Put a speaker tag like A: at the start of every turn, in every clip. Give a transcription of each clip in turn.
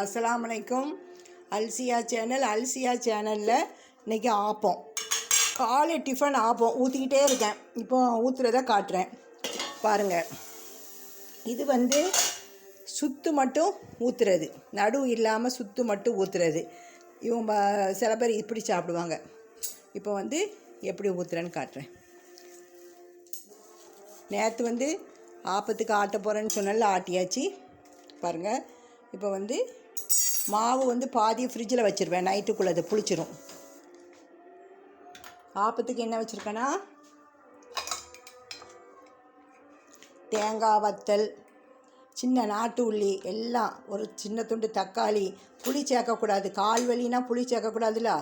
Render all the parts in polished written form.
A: அஸ்ஸலாமு அலைக்கும். அல்சியா சேனலில் இன்றைக்கி ஆப்பம், காலை டிஃபன் ஆப்பம் ஊற்றிக்கிட்டே இருக்கேன். இப்போ ஊற்றுறத காட்டுறேன் பாருங்கள். இது சுத்து மட்டும் ஊற்றுறது, நடு இல்லாமல் சுத்து மட்டும் ஊற்றுறது. இவங்க சில பேர் இப்படி சாப்பிடுவாங்க. இப்போ எப்படி ஊற்றுறேன்னு காட்டுறேன். நேற்று ஆப்பத்துக்கு ஆட்ட போகிறேன்னு சொன்னால ஆட்டியாச்சு பாருங்கள். இப்போ மாவு பாதி ஃப்ரிட்ஜில் வச்சுருவேன், நைட்டுக்குள்ளே அது புளிச்சிரும். ஆப்பத்துக்கு என்ன வச்சுருக்கேன்னா தேங்காய் வத்தல், சின்ன நாட்டு உள்ளி எல்லாம், ஒரு சின்ன துண்டு தக்காளி. புளி சேர்க்கக்கூடாது, கால்வலினா புளி சேர்க்கக்கூடாதுல்ல.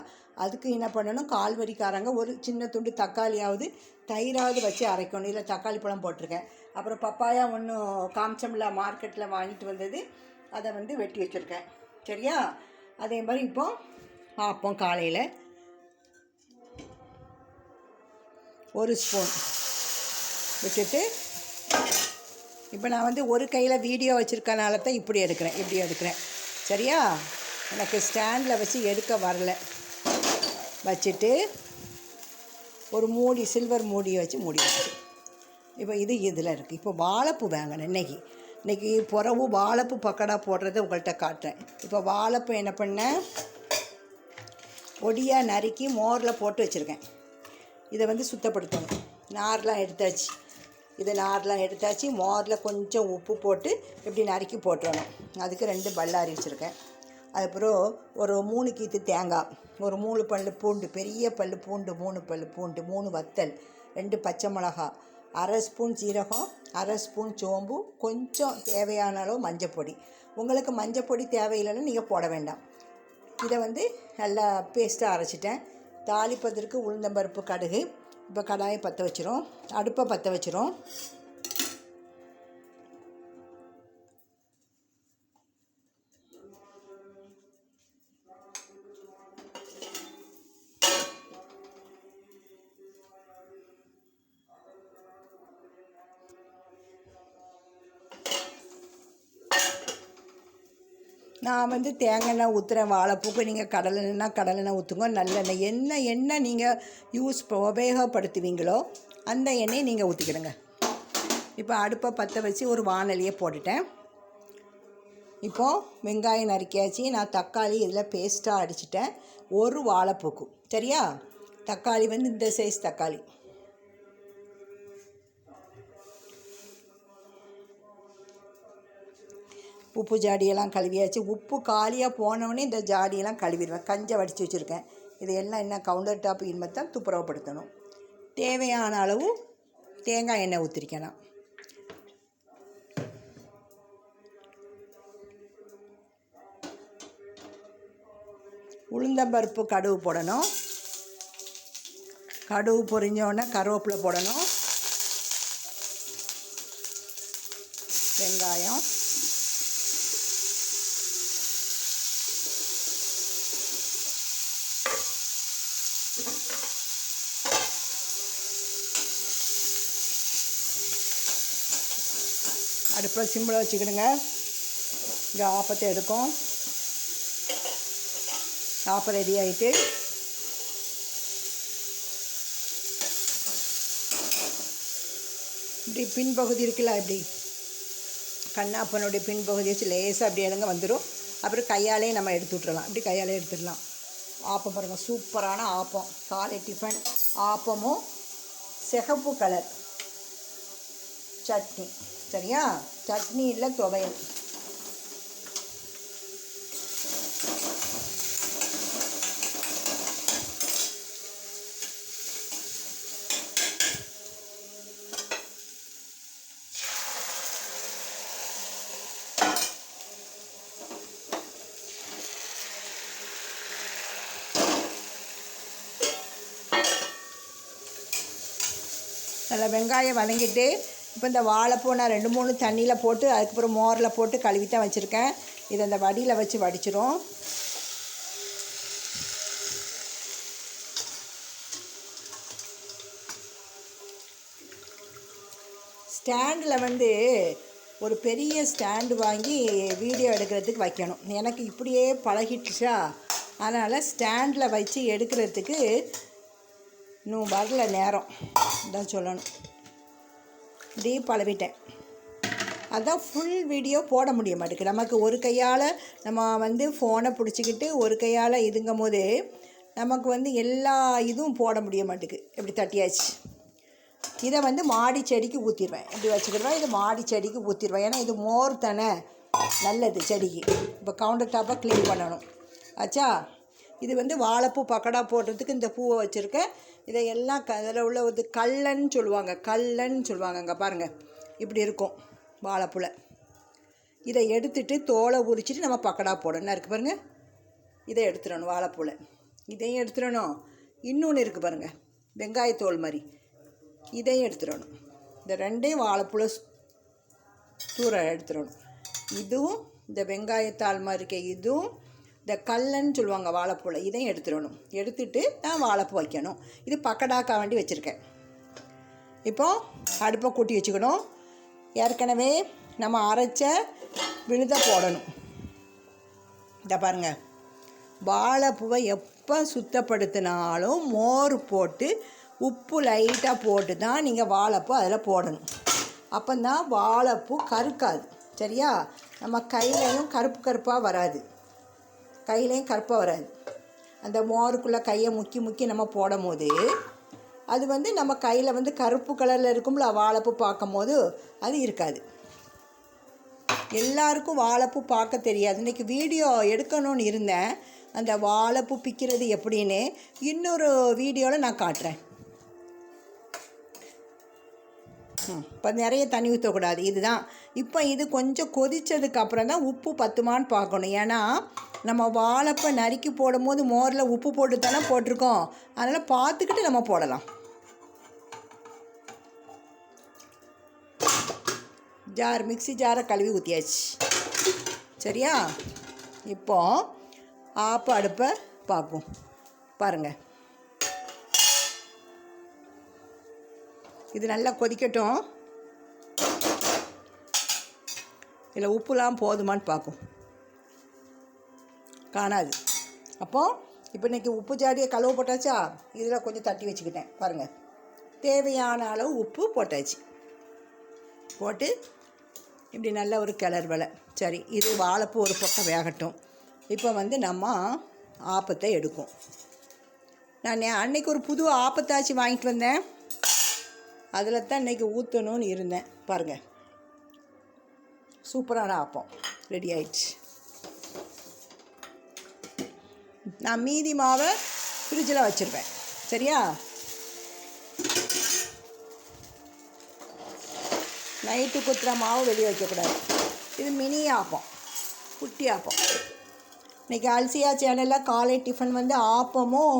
A: அதுக்கு என்ன பண்ணணும், கால்வரிக்காரங்க ஒரு சின்ன துண்டு தக்காளியாவது தயிராவது வச்சு அரைக்கணும். இல்லை தக்காளி பழம் போட்டிருக்கேன். அப்புறம் பப்பாயா ஒன்று காமிச்சம்ல மார்க்கெட்டில் வாங்கிட்டு வந்தது, அதை வெட்டி வச்சுருக்கேன். சரியா? அதே மாதிரி இப்போ ஆப்பம் காலையில் ஒரு ஸ்பூன் விட்டுட்டு, இப்போ நான் ஒரு கையில் வீடியோ வச்சுருக்கனால தான் இப்படி எடுக்கிறேன். சரியா? எனக்கு ஸ்டாண்டில் வச்சு எடுக்க வரல. வச்சுட்டு ஒரு மூடி, சில்வர் மூடியை வச்சு மூடி வச்சு, இப்போ இதில் இருக்குது. இப்போ வாழைப்பூ வாங்கினேன் இன்றைக்கி புறவு வாழைப்பூ பக்கடா போடுறத உங்கள்கிட்ட காட்டுறேன். இப்போ வாழைப்பூ என்ன பண்ணேன், பொடியாக நறுக்கி மோரில் போட்டு வச்சுருக்கேன். இதை சுத்தப்படுத்தணும். நார்லாம் எடுத்தாச்சு. மோரில் கொஞ்சம் உப்பு போட்டு இப்படி நறுக்கி போட்டுறணும். அதுக்கு 2 பல்லாரி வச்சுருக்கேன். அதுக்கப்புறம் ஒரு 3 கீத்து தேங்காய், ஒரு 3 பல் பூண்டு, பெரிய பல் பூண்டு 3 பல் பூண்டு, 3 வத்தல், 2 பச்சை மிளகா, 1/2 ஸ்பூன் சீரகம், 1/2 ஸ்பூன் சோம்பு, கொஞ்சம் தேவையான அளவு மஞ்சப்பொடி. உங்களுக்கு மஞ்சப்பொடி தேவையில்லைன்னு நீங்கள் போட வேண்டாம். இதை நல்லா பேஸ்ட்டாக அரைச்சிட்டேன். தாளிப்பதற்கு உளுந்தம்பருப்பு, கடுகு. இப்போ கடாயை பற்ற வச்சிரும், அடுப்பை பற்ற வச்சிரும். நான் தேங்காய் எண்ணெய் ஊற்றுறேன் வாழைப்பூக்கு. நீங்கள் கடலெண்ணெய் ஊற்றுங்க. நல்லெண்ணெய், எண்ணெய் நீங்கள் உபயோகப்படுத்துவீங்களோ அந்த எண்ணெயை நீங்கள் ஊற்றிக்கிடுங்க. இப்போ அடுப்பை பற்ற வச்சு ஒரு வாணலியை போட்டுட்டேன். இப்போது வெங்காயம் நறுக்கியாச்சு. நான் தக்காளி இதில் பேஸ்ட்டாக அடிச்சிட்டேன் ஒரு வாழைப்பூக்கு. சரியா? தக்காளி இந்த சைஸ் தக்காளி. உப்பு ஜாடியெல்லாம் கழுவியாச்சு. உப்பு காலியாக போனோடனே இந்த ஜாடியெல்லாம் கழுவிடுவேன். கஞ்சை வடித்து வச்சுருக்கேன். இதையெல்லாம் என்ன கவுண்டர் டாப் இனிமேத்தான் துப்புரவுப்படுத்தணும். தேவையான அளவு தேங்காய் எண்ணெய் ஊற்றிருக்கேன் நான். உளுந்தம்பருப்பு கடுகு போடணும். கடுகு பொரிஞ்சோடனே கருவேப்பிலை போடணும். வெங்காயம், அடுப்பில் சிம்மில் வச்சுக்கிடுங்க. இங்கே ஆப்பத்தை எடுக்கும். ஆப்பம் ரெடி ஆகிட்டு இப்படி பின்பகுதி இருக்குல்ல, இப்படி கண்ணாப்பனுடைய பின்பகுதி வச்சு லேசாக அப்படி எடுங்க வந்துடும். அப்புறம் கையாலே நம்ம எடுத்து விட்றலாம். இப்படி கையாலே எடுத்துடலாம். ஆப்பம் பாருங்கள், சூப்பரான ஆப்பம். காலை டிஃபன் ஆப்பமும் சிகப்பு கலர் சட்னி. சரியா? சட்னி இல்லை, துவையல். நல்லா வெங்காயம் வதங்கிட்டு, இப்போ இந்த வாழைப்பூ நான் 2-3 தண்ணியில் போட்டு அதுக்கப்புறம் மோரில் போட்டு கழுவி தான் வச்சுருக்கேன். இதை இந்த வடியில் வச்சு வடிச்சிரும். ஸ்டாண்டில் ஒரு பெரிய ஸ்டாண்டு வாங்கி வீடியோ எடுக்கிறதுக்கு வைக்கணும். எனக்கு இப்படியே பழகிடுச்சா, அதனால் ஸ்டாண்டில் வச்சு எடுக்கிறதுக்கு இன்னும் வரல நேரம் தான் சொல்லணும். இப்படி பழகிட்டேன். அதான் ஃபுல் வீடியோ போட முடிய மாட்டேங்குது. நமக்கு ஒரு கையால் நம்ம ஃபோனை பிடிச்சிக்கிட்டு ஒரு கையால் இதுங்கும் போது நமக்கு எல்லா இதுவும் போட முடிய மாட்டேங்குது. இப்படி தட்டியாச்சு. இதை மாடி செடிக்கு ஊற்றிடுவேன். இப்படி வச்சுக்கிடுவேன். இது மாடி செடிக்கு ஊற்றிடுவேன். ஏன்னா இது மோர் தானே, நல்லது செடிக்கு. இப்போ கவுண்டர் டாப்பை க்ளீன் பண்ணணும் ஆச்சா. இது வாழைப்பூ பக்கடா போடுறதுக்கு இந்த பூவை வச்சுருக்கேன். இதையெல்லாம் அதில் உள்ள கல்லன்னு சொல்லுவாங்க. அங்கே பாருங்கள், இப்படி இருக்கும் வாழைப்பூவில். இதை எடுத்துட்டு தோலை உரிச்சிட்டு நம்ம பக்கடா போடணும் இருக்குது பாருங்கள். இதை எடுத்துடணும் வாழைப்பூவில். இதையும் எடுத்துடணும். இன்னொன்று இருக்குது பாருங்கள், வெங்காயத்தோல் மாதிரி, இதையும் எடுத்துடணும். இந்த ரெண்டையும் வாழைப்பூவில் தூர எடுத்துடணும். இதுவும் இந்த வெங்காயத்தாள் மாதிரி இருக்க இதுவும் இந்த கல்லன்னு சொல்லுவாங்க வாழைப்பூவில், இதையும் எடுத்துடணும். எடுத்துட்டு நான் வாழைப்பூ வைக்கணும். இது பக்கடாக்கா வேண்டி வச்சுருக்கேன். இப்போது அடுப்பை கூட்டி வச்சுக்கணும். ஏற்கனவே நம்ம அரைச்ச விழுதை போடணும். இதை பாருங்கள், வாழைப்பூவை எப்போ சுத்தப்படுத்தினாலும் மோர் போட்டு உப்பு லைட்டாக போட்டு தான் நீங்கள் வாழைப்பூ அதில் போடணும். அப்போந்தான் வாழைப்பூ கருக்காது. சரியா? நம்ம கையிலையும் கருப்பாக வராது. அந்த மோருக்குள்ளே கையை முக்கி நம்ம போடும் போது அது நம்ம கையில் கருப்பு கலரில் இருக்கும்ல, வாழைப்பூ பார்க்கும் போது அது இருக்காது. எல்லாருக்கும் வாழைப்பூ பார்க்க தெரியாது. இன்றைக்கி வீடியோ எடுக்கணும்னு இருந்தேன். அந்த வாழைப்பூ பிக்கிறது எப்படின்னு இன்னொரு வீடியோவில் நான் காட்டுறேன். இப்போ நிறைய தண்ணி ஊற்றக்கூடாது. இதுதான் இப்போ இது கொஞ்சம் கொதித்ததுக்கப்புறம் தான் உப்பு பத்துமான்னு பார்க்கணும். ஏன்னா நம்ம வாழைப்பூ நறுக்கி போடும்போது மோரில் உப்பு போட்டு தானே போட்டிருக்கோம். அதனால் பார்த்துக்கிட்டு நம்ம போடலாம். மிக்ஸி ஜாரை கழுவி ஊற்றியாச்சு. சரியா? இப்போ அடுப்பை பார்ப்போம். பாருங்கள், இது நல்லா கொதிக்கட்டும். இதில் உப்புலாம் போதுமான்னு பார்க்கும். காணாது. இப்போ இன்றைக்கி உப்பு ஜாடியை கழுவ போட்டாச்சா, இதில் கொஞ்சம் தட்டி வச்சுக்கிட்டேன். பாருங்கள், தேவையான அளவு உப்பு போட்டாச்சு. போட்டு இப்படி நல்ல ஒரு கிளறு வேலை. சரி, இது வாழைப்பூ ஒரு பக்கம் வேகட்டும். இப்போ நம்ம ஆப்பத்தை எடுக்கும். நான் அன்றைக்கி ஒரு புது ஆப்பத்தாச்சி வாங்கிட்டு வந்தேன். அதில் தான் இன்றைக்கி ஊற்றணும்னு இருந்தேன். பாருங்கள், சூப்பரான ஆப்பம் ரெடி ஆயிடுச்சு. நான் மீதி மாவை ஃப்ரிட்ஜில் வச்சுருப்பேன். சரியா? நைட்டு குத்துற மாவு வெளியே வைக்கக்கூடாது. இது மினி ஆப்பம், குட்டி ஆப்பம். இன்றைக்கி அல்சியா சேனலில் காலை டிஃபன் ஆப்பமும்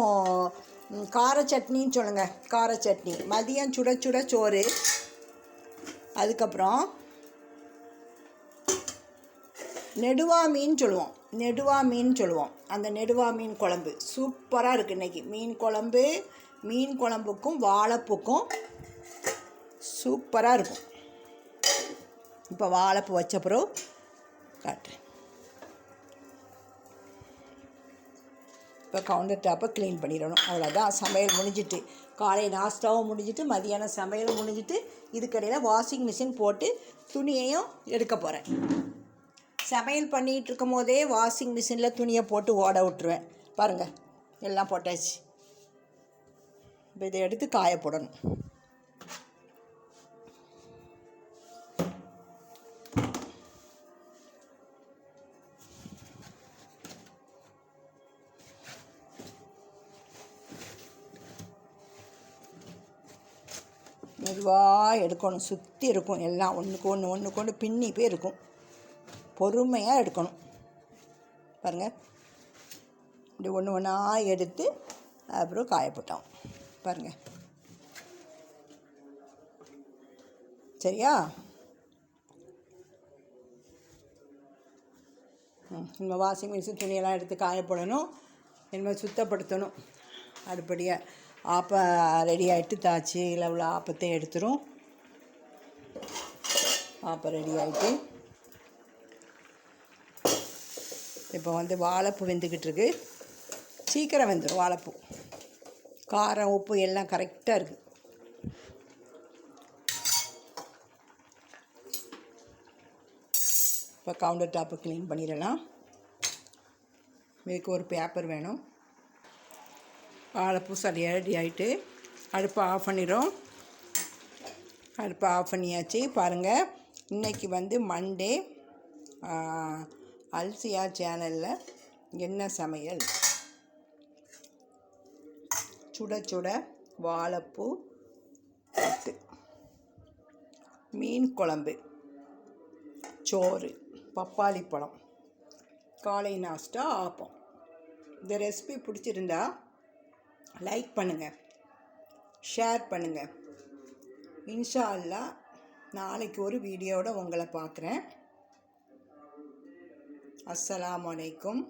A: கார சட்னின்னு சொல்லுங்கள், கார சட்னி. மதியம் சுட சுட சோறு. அதுக்கப்புறம் நெடுவா மீன் சொல்லுவோம். அந்த நெடுவா மீன் குழம்பு சூப்பராக இருக்குது இன்றைக்கி. மீன் குழம்புக்கும் வாழைப்பூக்கும் சூப்பராக இருக்கும். இப்போ வாழைப்பூ வச்சப்புறம் காட்டுறேன். இப்போ கவுண்டர் டாப்பை க்ளீன் பண்ணிடணும். அவ்வளோதான், சமையல் முடிஞ்சிட்டு. காலை நாஸ்டாவும் முடிஞ்சிட்டு, மதியானம் சமையலும் முடிஞ்சிட்டு. இதுக்கடையில் வாஷிங் மிஷின் போட்டு துணியையும் எடுக்க போகிறேன். சமையல் பண்ணிகிட்டு இருக்கும் போதே வாஷிங் மிஷினில் துணியை போட்டு ஓட விட்டுருவேன். பாருங்கள், எல்லாம் போட்டாச்சு. இப்போ இதை எடுத்து காய போடணும். மெதுவாக எடுக்கணும். சுற்றி இருக்கும் எல்லாம், ஒன்றுக்கு ஒன்று பின்னி போய் இருக்கும். பொறுமையாக எடுக்கணும். பாருங்கள், இப்படி ஒன்றா எடுத்து அப்புறம் காயப்போட்டோம். பாருங்கள், சரியா? நம்ம வாஷிங் மிஷின் துணியெல்லாம் எடுத்து காயப்போடணும். இனிமேல் சுத்தப்படுத்தணும். அடுப்படியாக ஆப்பம் ரெடி ஆகிட்டு தாச்சு. இல்லை உள்ள ஆப்பத்தை எடுத்துரும். ஆப்பம் ரெடி ஆகிட்டு இப்போ வாழைப்பூ வெந்துக்கிட்டு இருக்கு. சீக்கிரம் வெந்துடும் வாழைப்பூ. காரம் உப்பு எல்லாம் கரெக்டாக இருக்குது. இப்போ கவுண்டர் டாப்பு க்ளீன் பண்ணிடலாம். இதுக்கு ஒரு பேப்பர் வேணும். வாழைப்பூ சரியாக ரெடி ஆகிட்டு அடுப்பை ஆஃப் பண்ணிடும். அடுப்பை ஆஃப் பண்ணியாச்சு. பாருங்கள், இன்றைக்கி மண்டே. அல்சியா சேனலில் என்ன சமையல், சுட சுட வாழைப்பூ புட்டு, மீன் குழம்பு, சோறு, பப்பாளி பழம், காலை நாஸ்டா, ஆப்பம். இந்த ரெசிபி பிடிச்சிருந்தா லைக் பண்ணுங்கள், ஷேர் பண்ணுங்கள். இன்ஷா அல்லாஹ் நாளைக்கு ஒரு வீடியோவோட உங்களை பார்க்குறேன். அஸ்ஸலாமு அலைக்கும்.